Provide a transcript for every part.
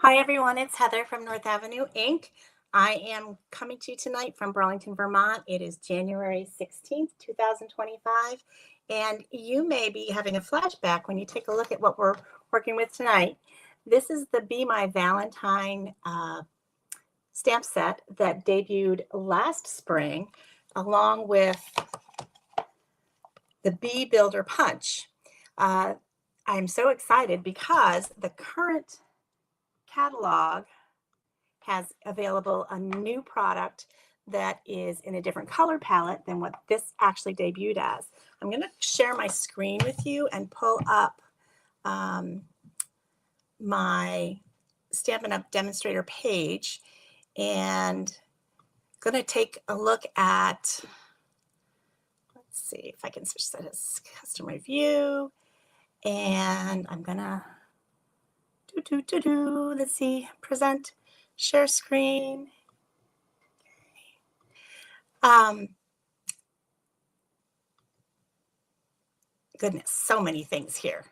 Hi, everyone. It's Heather from North Avenue Inc. I am coming to you tonight from Burlington, Vermont. It is January 16th, 2025, and you may be having a flashback when you take a look at what we're working with tonight. This is the Bee My Valentine stamp set that debuted last spring, along with the Bee Builder Punch. I'm so excited because the current catalog has available a new product that is in a different color palette than what this actually debuted as. I'm going to share my screen with you and pull up my Stampin' Up! Demonstrator page, and I'm going to take a look at, let's see if I can switch that as customer view, and I'm going to let's see, present, share screen. Goodness, so many things here.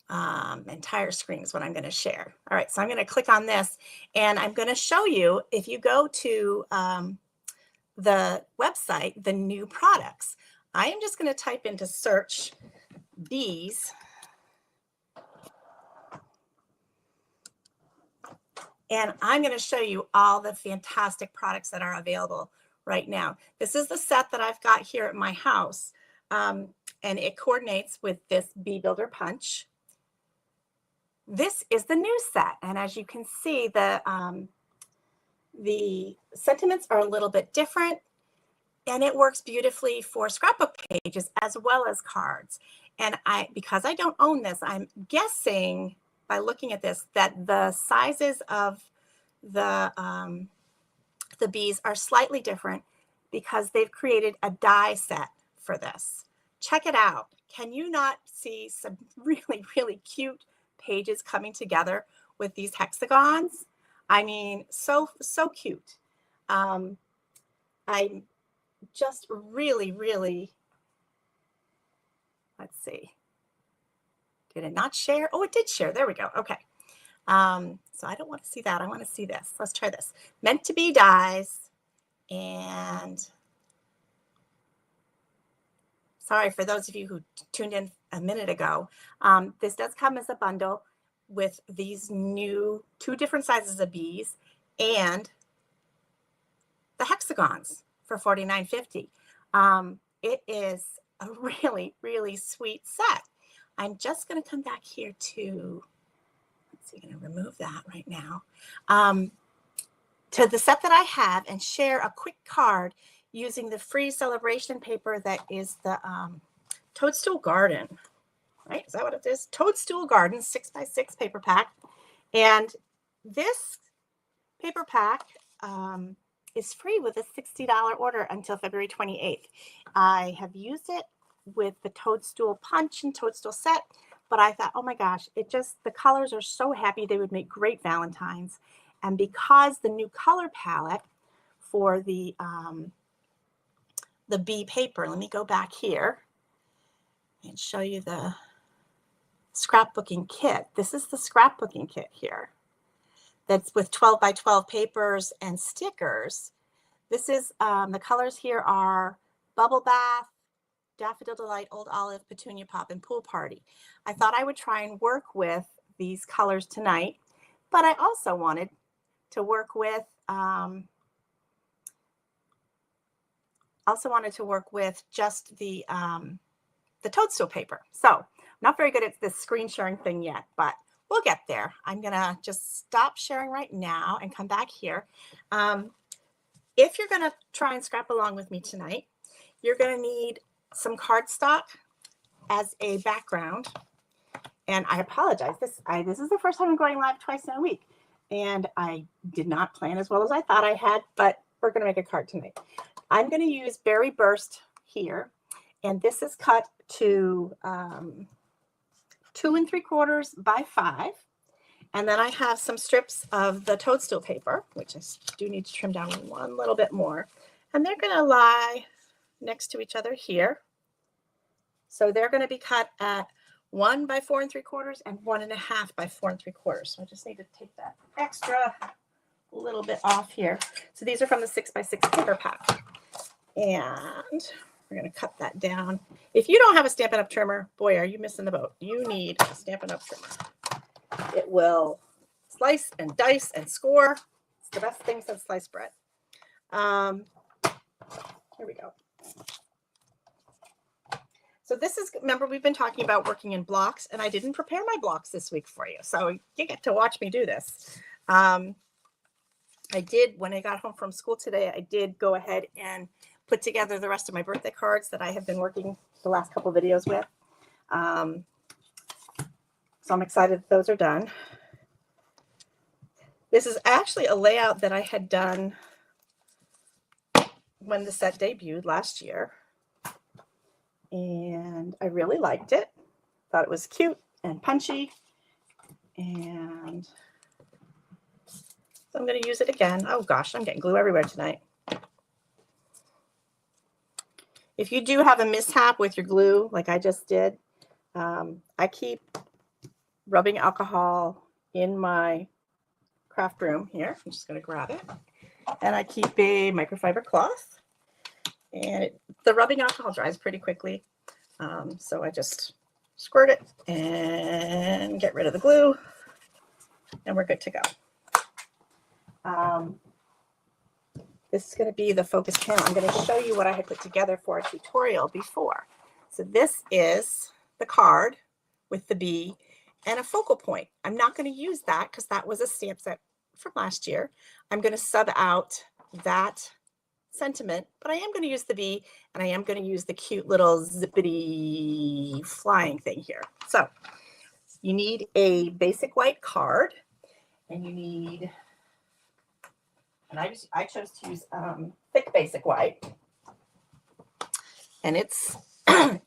Entire screen is what I'm going to share. All right, so I'm going to click on this, and I'm going to show you, if you go to the website, the new products. I am just going to type into search bees. And I'm going to show you all the fantastic products that are available right now. This is the set that I've got here at my house, and it coordinates with this Bee Builder Punch. This is the new set, and as you can see, the sentiments are a little bit different, and it works beautifully for scrapbook pages as well as cards. And because I don't own this, I'm guessing by looking at this that the sizes of the bees are slightly different because they've created a die set for this. Check it out. Can you not see some really, really cute pages coming together with these hexagons? I mean, so cute. I'm just really, really, let's see. Did it not share? Oh, it did share. There we go. Okay. So I don't want to see that. I want to see this. Let's try this. Meant to be dies. And sorry for those of you who tuned in a minute ago. This does come as a bundle with these new 2 different sizes of bees and the hexagons for $49.50. It is a really, really sweet set. I'm just going to come back here to, let's see, I'm going to remove that right now, to the set that I have and share a quick card using the free celebration paper that is the Toadstool Garden, right? Is that what it is? Toadstool Garden 6x6 paper pack. And this paper pack is free with a $60 order until February 28th. I have used it with the Toadstool Punch and Toadstool set, but I thought, oh my gosh, the colors are so happy. They would make great Valentines. And because the new color palette for the bee paper, let me go back here and show you the scrapbooking kit. This is the scrapbooking kit here. That's with 12 by 12 papers and stickers. This is, the colors here are Bubble Bath, Daffodil Delight, Old Olive, Petunia Pop, and Pool Party. I thought I would try and work with these colors tonight, but I also wanted to work with, just the Toadstool paper. So I'm not very good at this screen sharing thing yet, but we'll get there. I'm gonna just stop sharing right now and come back here. If you're gonna try and scrap along with me tonight, you're gonna need some cardstock as a background. And I apologize, this is the first time I'm going live twice in a week, and I did not plan as well as I thought I had, but we're gonna make a card tonight. I'm gonna use Berry Burst here, and this is cut to 2 3/4 by 5. And then I have some strips of the Toadstool paper, which I do need to trim down one little bit more. And they're going to lie next to each other here. So they're going to be cut at 1 by 4 3/4 and 1.5 by 4 3/4. So I just need to take that extra little bit off here. So these are from the 6 by 6 paper pack. And we're going to cut that down. If you don't have a Stampin' Up! Trimmer, boy, are you missing the boat. You need a Stampin' Up! Trimmer. It will slice and dice and score. It's the best thing since sliced bread. Here we go. So this is, remember, we've been talking about working in blocks, and I didn't prepare my blocks this week for you. So you get to watch me do this. I did, when I got home from school today, I did go ahead and put together the rest of my birthday cards that I have been working the last couple videos with. So I'm excited those are done. This is actually a layout that I had done when the set debuted last year. And I really liked it. Thought it was cute and punchy. And so I'm going to use it again. Oh gosh, I'm getting glue everywhere tonight. If you do have a mishap with your glue, like I just did, I keep rubbing alcohol in my craft room here. I'm just going to grab it. And I keep a microfiber cloth. And the rubbing alcohol dries pretty quickly. So I just squirt it and get rid of the glue. And we're good to go. This is going to be the focus panel. I'm going to show you what I had put together for a tutorial before. So this is the card with the bee and a focal point. I'm not going to use that because that was a stamp set from last year. I'm going to sub out that sentiment, but I am going to use the bee, and I am going to use the cute little zippity flying thing here. So you need a basic white card, and you need, and I chose to use thick basic white, and it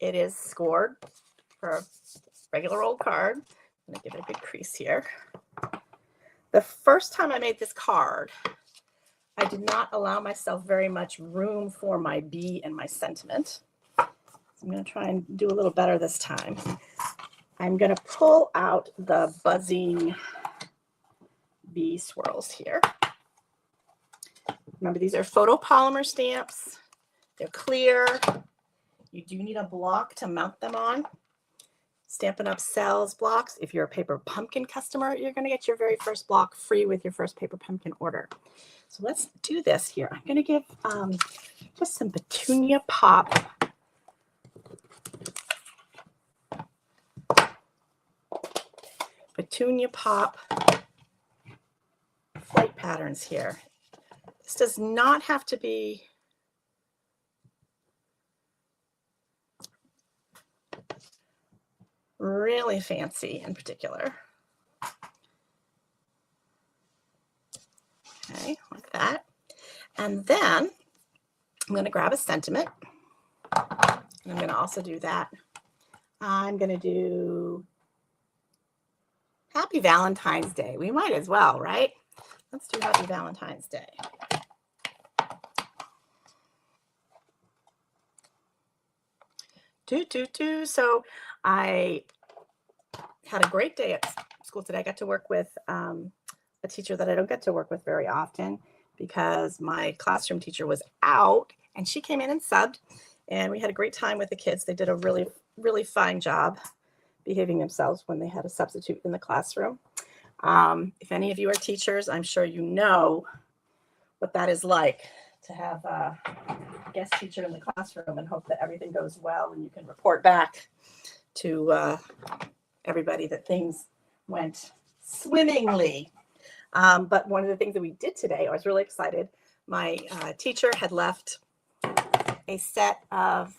is scored for a regular old card. I'm going to give it a good crease here. The first time I made this card, I did not allow myself very much room for my bee and my sentiment. So I'm going to try and do a little better this time. I'm going to pull out the buzzing bee swirls here. Remember, these are photopolymer stamps. They're clear. You do need a block to mount them on. Stampin' Up! Sells blocks. If you're a paper pumpkin customer, you're going to get your very first block free with your first paper pumpkin order. So let's do this here. I'm going to give just some Petunia Pop. Petunia Pop flight patterns here. This does not have to be really fancy in particular. Okay, like that. And then I'm going to grab a sentiment. And I'm going to also do that. I'm going to do Happy Valentine's Day. We might as well, right? Let's do Happy Valentine's Day. So I had a great day at school today. I got to work with a teacher that I don't get to work with very often because my classroom teacher was out, and she came in and subbed, and we had a great time with the kids. They did a really, really fine job behaving themselves when they had a substitute in the classroom. If any of you are teachers, I'm sure you know what that is like, to have a guest teacher in the classroom and hope that everything goes well and you can report back to everybody that things went swimmingly. But one of the things that we did today, I was really excited. My teacher had left a set of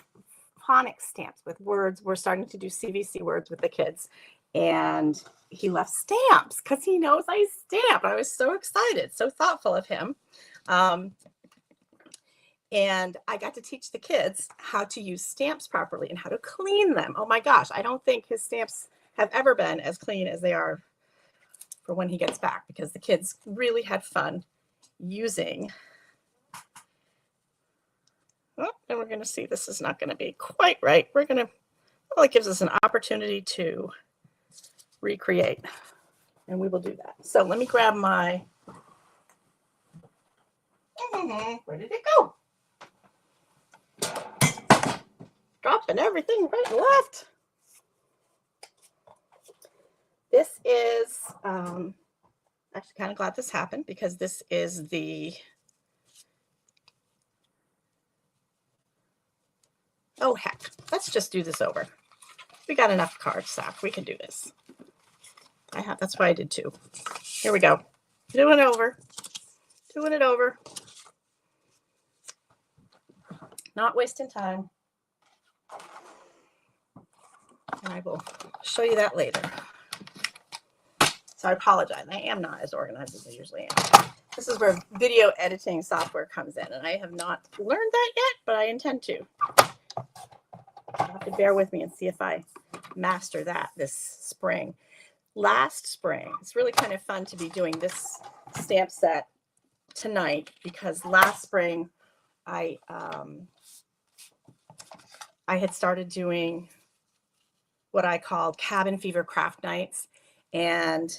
phonics stamps with words. We're starting to do CVC words with the kids. And he left stamps because he knows I stamp. I was so excited, so thoughtful of him. And I got to teach the kids how to use stamps properly and how to clean them. Oh my gosh, I don't think his stamps have ever been as clean as they are for when he gets back, because the kids really had fun using. Oh, and we're going to see, this is not going to be quite right. We're going to Well, it gives us an opportunity to recreate, and we will do that. So let me grab my, where did it go? Dropping everything right and left. This is, actually kind of glad this happened because this is the, oh heck, let's just do this over. We got enough cardstock. We can do this. That's why I did two. Here we go. Doing it over. Doing it over. Not wasting time. And I will show you that later. So I apologize. I am not as organized as I usually am. This is where video editing software comes in, and I have not learned that yet, but I intend to. You'll have to bear with me and see if I master that this spring. Last spring, it's really kind of fun to be doing this stamp set tonight because last spring I had started doing what I called cabin fever craft nights, and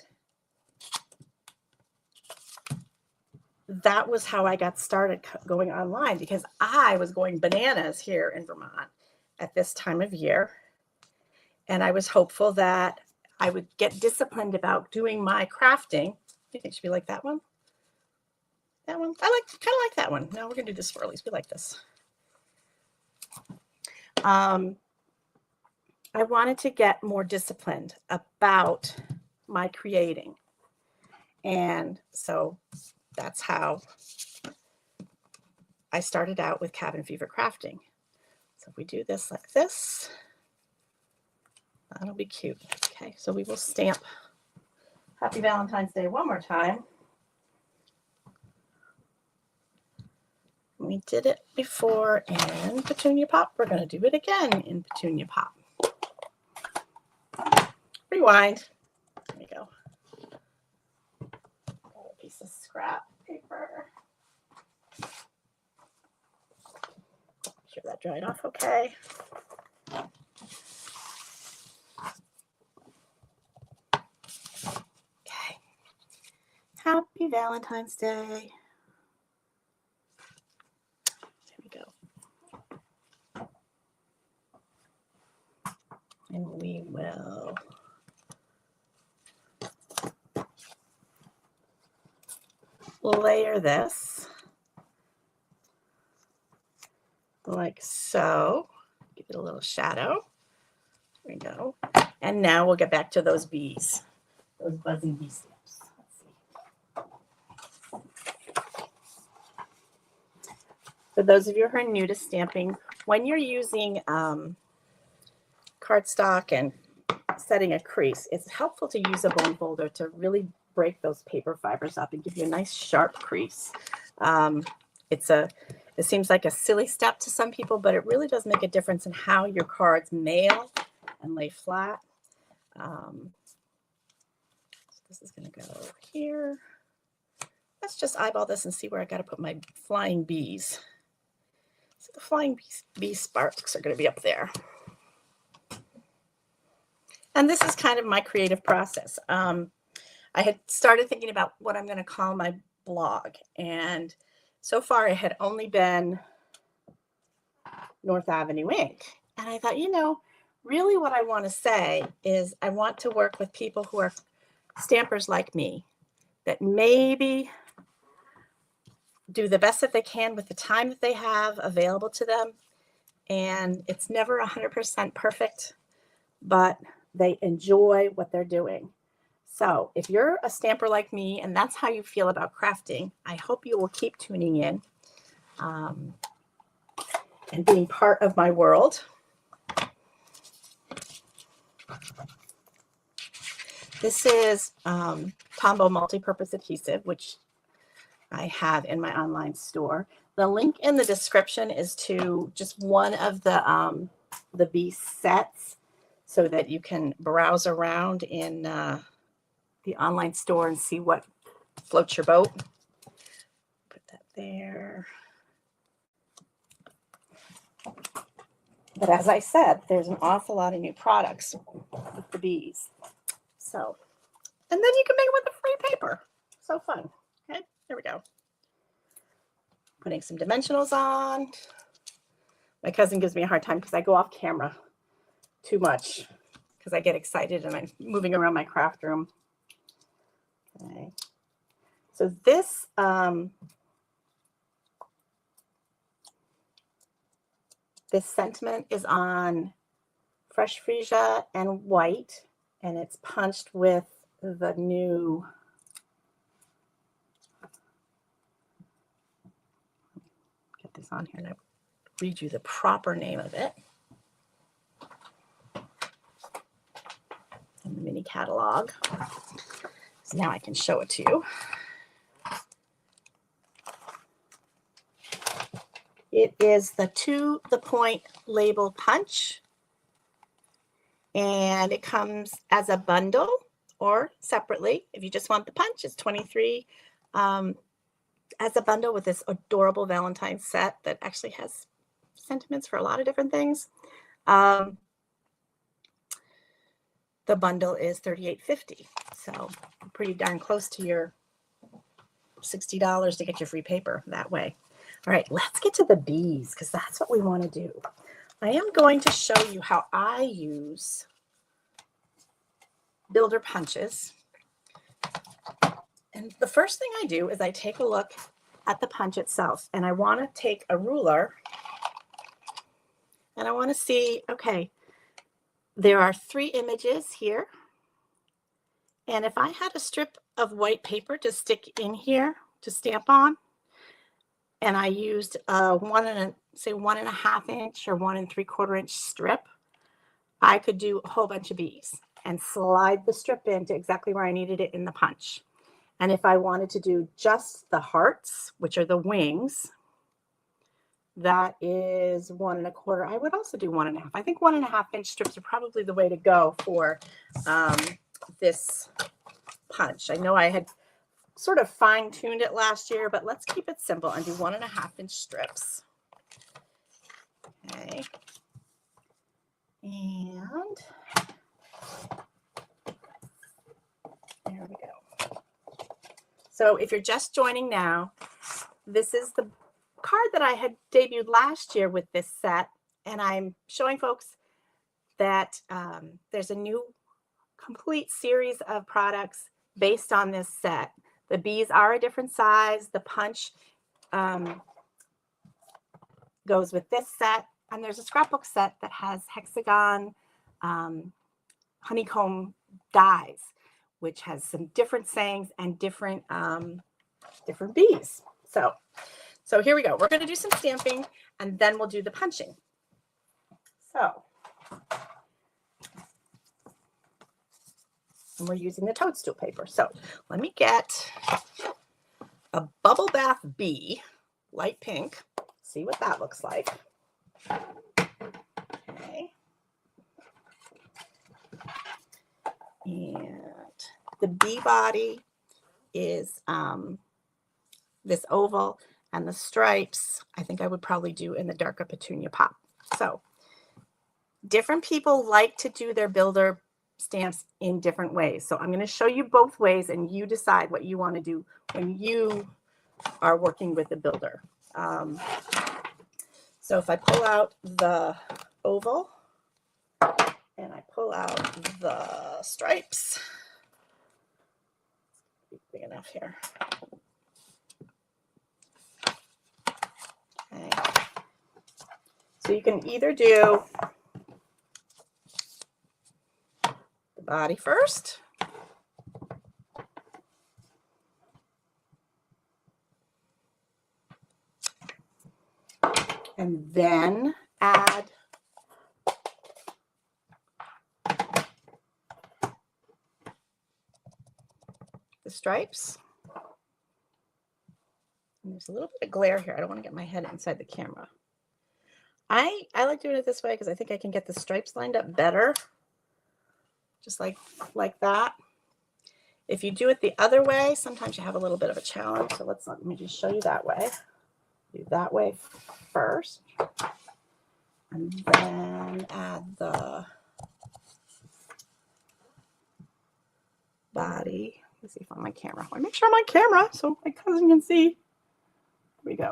that was how I got started going online because I was going bananas here in Vermont at this time of year. And I was hopeful that I would get disciplined about doing my crafting. Do you think should be like that one? That one? I kind of like that one. No, we're going to do this swirlies. We like this. I wanted to get more disciplined about my creating. And so that's how I started out with cabin fever crafting. So if we do this like this, that'll be cute. Okay, so we will stamp Happy Valentine's Day one more time. We did it before in Petunia Pop. We're going to do it again in Petunia Pop. Rewind. There we go. Got a piece of scrap paper. Make sure that dried off okay. Okay. Happy Valentine's Day. There we go. And we will layer this like so. Give it a little shadow. There we go. And now we'll get back to those bees, those buzzing bee stamps. Let's see. For those of you who are new to stamping, when you're using cardstock and setting a crease, it's helpful to use a bone folder to really break those paper fibers up and give you a nice sharp crease. It seems like a silly step to some people, but it really does make a difference in how your cards mail and lay flat. So this is going to go here. Let's just eyeball this and see where I got to put my flying bees. So the flying bee sparks are going to be up there. And this is kind of my creative process. I had started thinking about what I'm going to call my blog. And so far it had only been North Avenue Inc. And I thought, really what I want to say is I want to work with people who are stampers like me that maybe do the best that they can with the time that they have available to them. And it's never 100% perfect, but they enjoy what they're doing. So if you're a stamper like me and that's how you feel about crafting, I hope you will keep tuning in and being part of my world. This is Tombow multi-purpose adhesive, which I have in my online store. The link in the description is to just one of the bee sets so that you can browse around in the online store and see what floats your boat. Put that there. But as I said, there's an awful lot of new products with the bees. So, and then you can make it with the free paper. So fun. Okay, here we go. Putting some dimensionals on. My cousin gives me a hard time because I go off camera too much because I get excited and I'm moving around my craft room. Okay. So this this sentiment is on fresh freesia and white, and it's punched with the new get this on here and I read you the proper name of it in the mini catalog. So now I can show it to you. It is the To the Point label punch, and it comes as a bundle or separately. If you just want the punch, it's $23 as a bundle with this adorable Valentine set that actually has sentiments for a lot of different things. The bundle is $38.50, so pretty darn close to your $60 to get your free paper that way. All right, let's get to the bees because that's what we want to do. I am going to show you how I use builder punches. And the first thing I do is I take a look at the punch itself, and I want to take a ruler and I want to see, okay, there are 3 images here. And if I had a strip of white paper to stick in here to stamp on, and I used a 1.5 inch or 1 3/4 inch strip, I could do a whole bunch of bees and slide the strip into exactly where I needed it in the punch. And if I wanted to do just the hearts, which are the wings, that is 1 1/4. I would also do 1.5. I think 1.5 inch strips are probably the way to go for this punch. I know I had sort of fine-tuned it last year, but let's keep it simple and do 1.5 inch strips. Okay. And there we go. So if you're just joining now, this is the card that I had debuted last year with this set, and I'm showing folks that there's a new complete series of products based on this set. The bees are a different size. The punch goes with this set, and there's a scrapbook set that has hexagon honeycomb dies, which has some different sayings and different bees. So here we go. We're going to do some stamping, and then we'll do the punching. So, and we're using the toadstool paper. So let me get a bubble bath bee, light pink. See what that looks like. Okay. And the bee body is this oval, and the stripes I think I would probably do in the darker petunia pop. So different people like to do their builder stamps in different ways. So I'm going to show you both ways, and you decide what you want to do when you are working with a builder. So if I pull out the oval and I pull out the stripes, big enough here. Okay. So you can either do the body first, and then add the stripes. And there's a little bit of glare here. I don't want to get my head inside the camera. I like doing it this way because I think I can get the stripes lined up better, just like that. If you do it the other way, sometimes you have a little bit of a challenge. So let me just show you that way. Do that way first. And then add the body. Let's see if I'm on my camera. I want to make sure I'm on camera so my cousin can see. Here we go.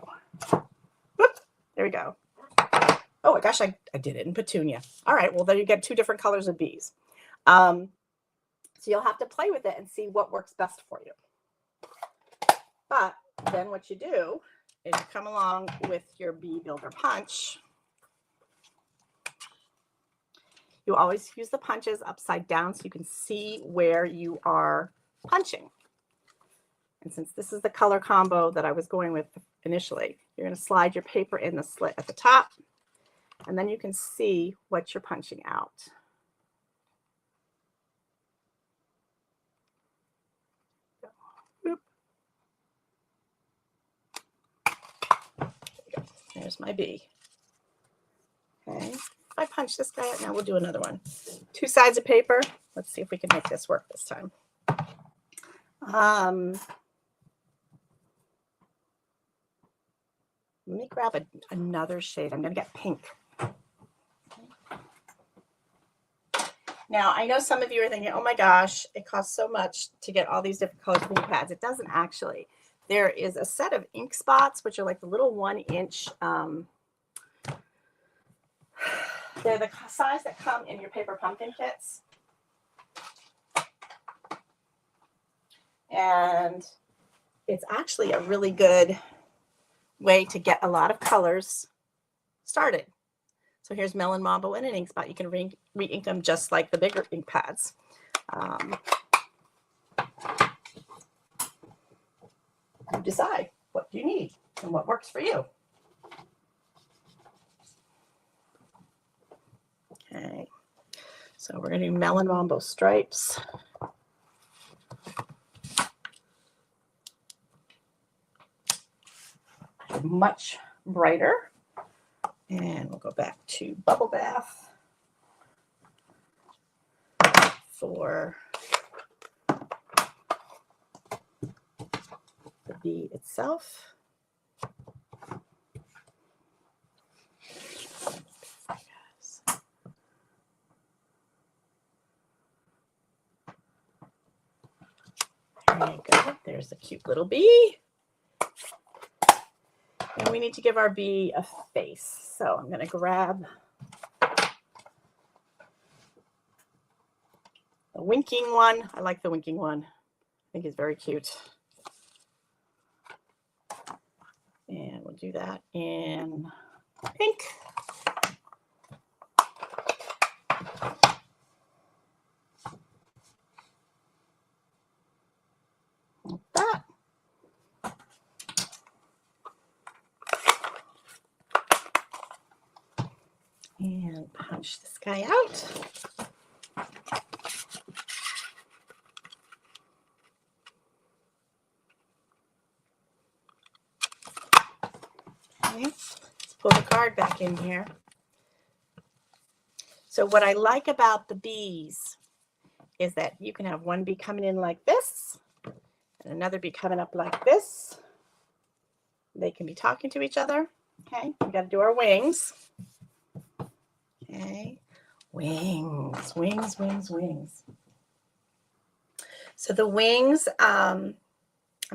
Whoop, there we go. Oh my gosh, I did it in petunia. All right, well, then you get two different colors of bees. So you'll have to play with it and see what works best for you. But then what you do is you come along with your bee builder punch. You always use the punches upside down so you can see where you are punching. And since this is the color combo that I was going with initially, you're going to slide your paper in the slit at the top, and then you can see what you're punching out. There's my bee. Okay, if I punch this guy out, now we'll do another one. Two sides of paper. Let's see if we can make this work this time. Let me grab another shade. I'm going to get pink. Now, I know some of you are thinking, oh my gosh, it costs so much to get all these different colors of ink pads. It doesn't actually. There is a set of ink spots, which are like the little 1-inch. They're the size that come in your paper pumpkin kits. And it's actually a really good way to get a lot of colors started. So here's Melon Mambo and an ink spot. You can re-ink them just like the bigger ink pads. You decide what you need and what works for you. Okay, so we're going to do Melon Mambo stripes. Much brighter. And we'll go back to Bubble Bath for the bee itself. There you go. There's a cute little bee. And we need to give our bee a face. So I'm going to grab the winking one. I like the winking one. I think he's very cute. And we'll do that in pink. Like that. And punch this guy out. Okay, let's pull the card back in here. So what I like about the bees is that you can have one bee coming in like this and another bee coming up like this. They can be talking to each other. Okay, we got to do our wings. Okay, wings, wings, wings, wings. So the wings, I'm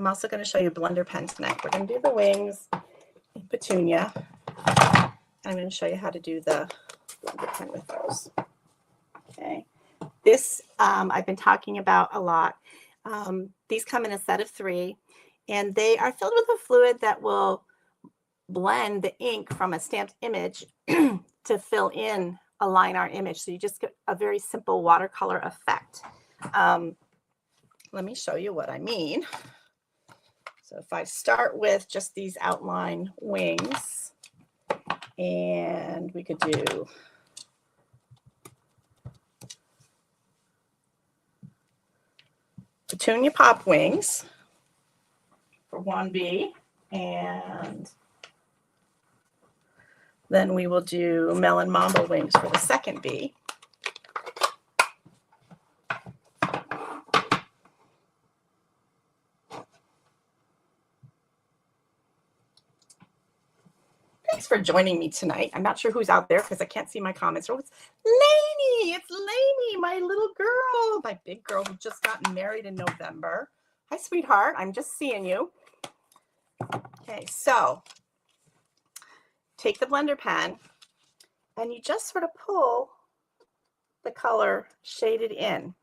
also going to show you blender pen tonight. We're going to do the wings in petunia. I'm going to show you how to do the blender pen with those. Okay, this I've been talking about a lot. These come in a set of 3, and they are filled with a fluid that will blend the ink from a stamped image to fill in a line art image. So you just get a very simple watercolor effect. Let me show you what I mean. So if I start with just these outline wings, and we could do petunia pop wings for one bee, and then we will do melon mambo wings for the second bee. Thanks for joining me tonight. I'm not sure who's out there because I can't see my comments. Oh, it's Lainey. It's Lainey, my little girl, my big girl who just got married in November. Hi, sweetheart. I'm just seeing you. Okay, so take the blender pen and you just sort of pull the color shaded in.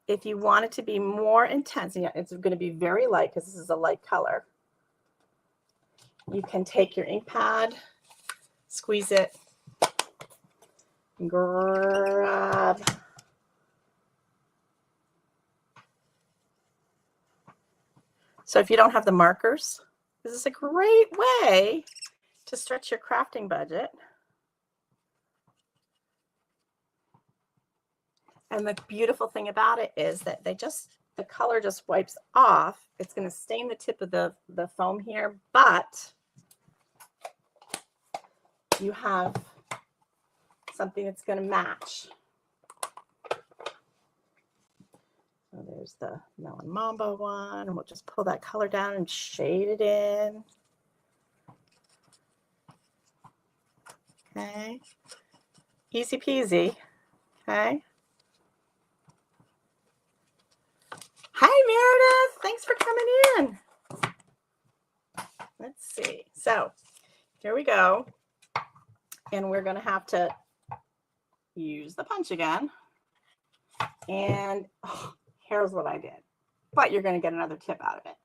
If you want it to be more intense, and it's going to be very light because this is a light color, you can take your ink pad, squeeze it, grab. So if you don't have the markers, this is a great way to stretch your crafting budget. And the beautiful thing about it is that the color just wipes off. It's going to stain the tip of the foam here, but you have something that's going to match. So there's the Melon Mambo one, and we'll just pull that color down and shade it in. Okay. Easy peasy. Okay. Hi, Meredith. Thanks for coming in. Let's see. So here we go. And we're going to have to use the punch again. And here's what I did. But you're going to get another tip out of it.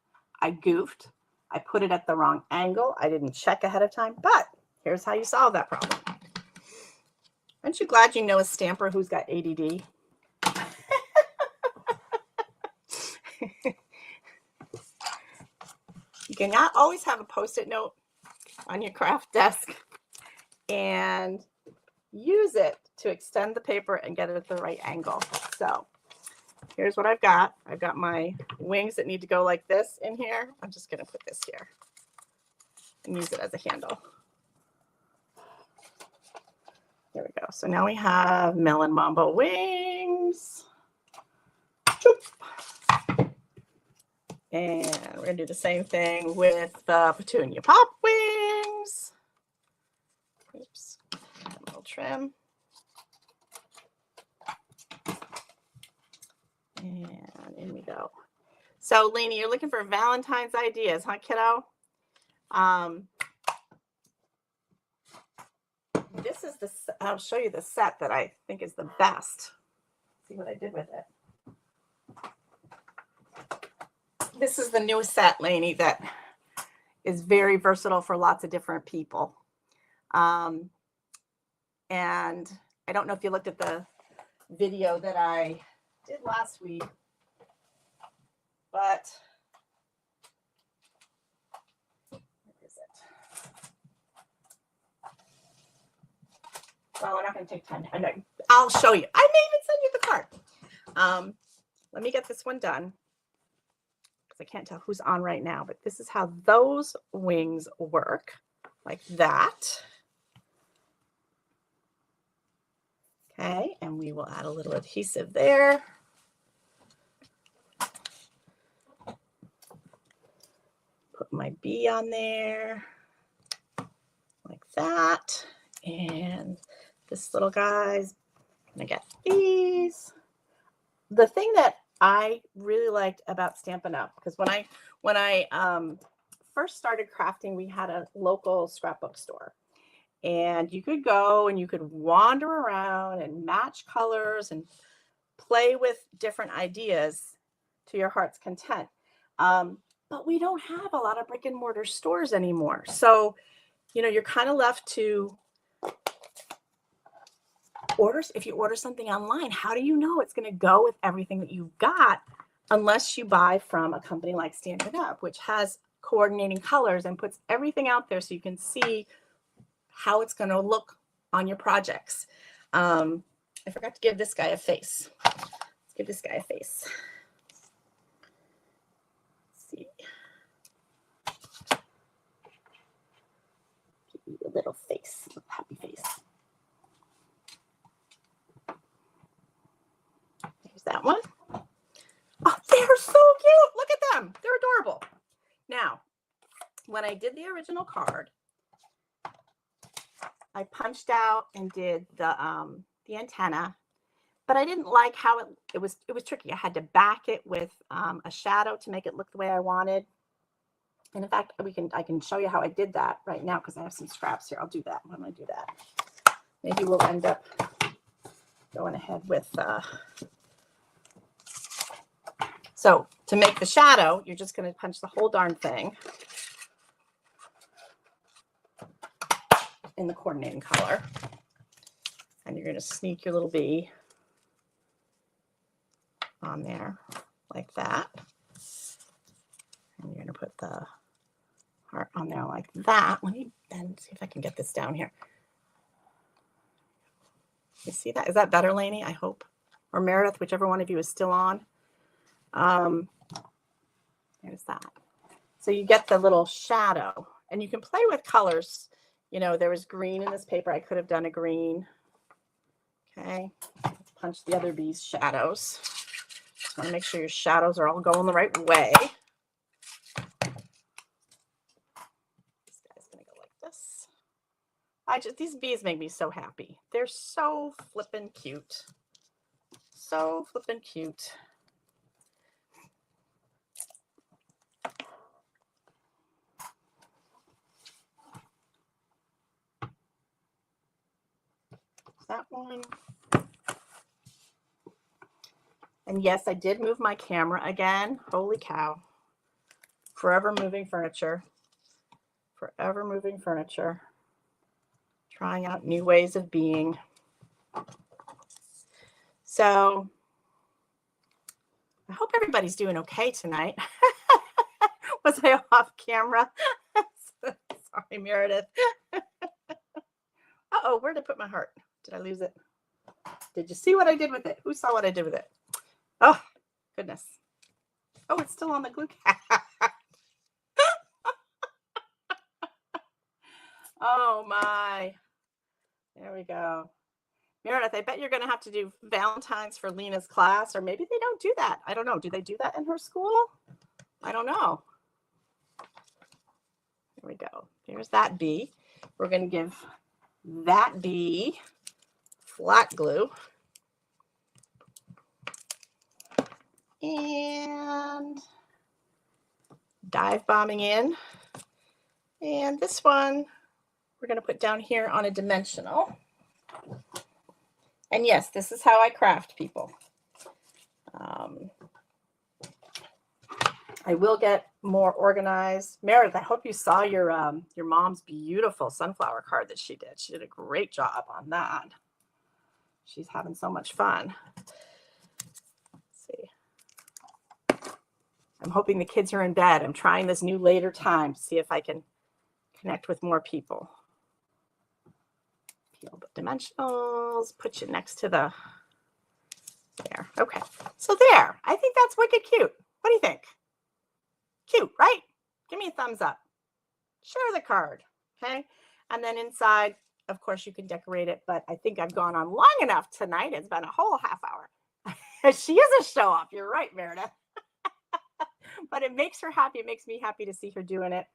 I goofed. I put it at the wrong angle. I didn't check ahead of time. But here's how you solve that problem. Aren't you glad you know a stamper who's got ADD? You cannot always have a Post-it note on your craft desk and use it to extend the paper and get it at the right angle. So here's what I've got. I've got my wings that need to go like this in here. I'm just going to put this here and use it as a handle. There we go. So now we have Melon Mambo wings. And we're going to do the same thing with the Petunia Pop wings. Oops, a little trim. And in we go. So, Lainey, you're looking for Valentine's ideas, huh, kiddo? This is I'll show you the set that I think is the best. See what I did with it. This is the newest set, Lainey, that is very versatile for lots of different people. And I don't know if you looked at the video that I did last week, but where is it? Well, we're not going to take time. I'll show you. I may even send you the card. Let me get this one done. I can't tell who's on right now, but this is how those wings work, like that. Okay, and we will add a little adhesive there. Put my bee on there, like that. And this little guy's gonna get these. The thing that I really liked about Stampin' Up, because when I first started crafting, we had a local scrapbook store, and you could go and you could wander around and match colors and play with different ideas to your heart's content. But we don't have a lot of brick and mortar stores anymore. So, you know, you're kind of left to orders. If you order something online, how do you know it's going to go with everything that you've got unless you buy from a company like Stampin' Up, which has coordinating colors and puts everything out there so you can see how it's going to look on your projects. I forgot to give this guy a face. Let's give this guy a face. Let's see. Give you a little face, a happy face. That one. Oh, they're so cute. Look at them. They're adorable. Now, when I did the original card, I punched out and did the antenna, but I didn't like how it was tricky. I had to back it with a shadow to make it look the way I wanted. And in fact, I can show you how I did that right now because I have some scraps here. I'll do that when I do that. Maybe we'll end up going ahead with so to make the shadow, you're just going to punch the whole darn thing in the coordinating color. And you're going to sneak your little bee on there like that. And you're going to put the heart on there like that. Let me bend, see if I can get this down here. You see that? Is that better, Lainey? I hope. Or Meredith, whichever one of you is still on. There's that. So you get the little shadow, and you can play with colors. You know, there was green in this paper. I could have done a green. Okay. Let's punch the other bee's shadows. Just want to make sure your shadows are all going the right way. This guy's going to go like this. These bees make me so happy. They're so flippin' cute. So flippin' cute. That one. And yes, I did move my camera again. Holy cow. Forever moving furniture. Forever moving furniture. Trying out new ways of being. So I hope everybody's doing okay tonight. Was I off camera? Sorry, Meredith. Uh-oh, where did I put my heart? Did I lose it? Did you see what I did with it? Who saw what I did with it? Oh, goodness. Oh, it's still on the glue cap. Oh, my. There we go. Meredith, I bet you're going to have to do Valentine's for Lena's class, or maybe they don't do that. I don't know. Do they do that in her school? I don't know. There we go. There's that bee. We're going to give that bee flat glue. And dive bombing in. And this one, we're going to put down here on a dimensional. And yes, this is how I craft, people. I will get more organized. Meredith, I hope you saw your mom's beautiful sunflower card that she did. She did a great job on that. She's having so much fun. Let's see. I'm hoping the kids are in bed. I'm trying this new later time to see if I can connect with more people. Peel the dimensionals, put you next to the, there. Okay, so there. I think that's wicked cute. What do you think? Cute, right? Give me a thumbs up. Share the card, okay? And then inside, of course, you can decorate it, but I think I've gone on long enough tonight. It's been a whole half hour. She is a show-off. You're right, Meredith. But it makes her happy. It makes me happy to see her doing it.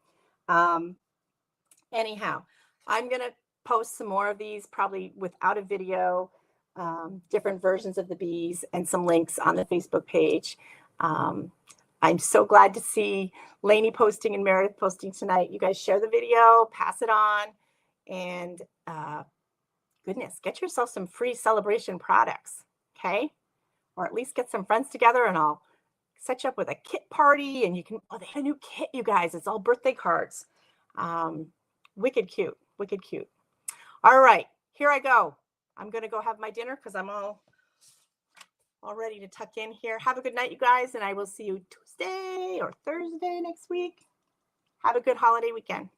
Anyhow, I'm going to post some more of these, probably without a video, different versions of the bees and some links on the Facebook page. I'm so glad to see Lainey posting and Meredith posting tonight. You guys share the video, pass it on, and goodness, get yourself some free celebration products, okay? Or at least get some friends together and I'll set you up with a kit party and you can, oh, they have a new kit, you guys. It's all birthday cards. Wicked cute, wicked cute. All right, here I go. I'm going to go have my dinner because I'm all ready to tuck in here. Have a good night, you guys, and I will see you Tuesday or Thursday next week. Have a good holiday weekend.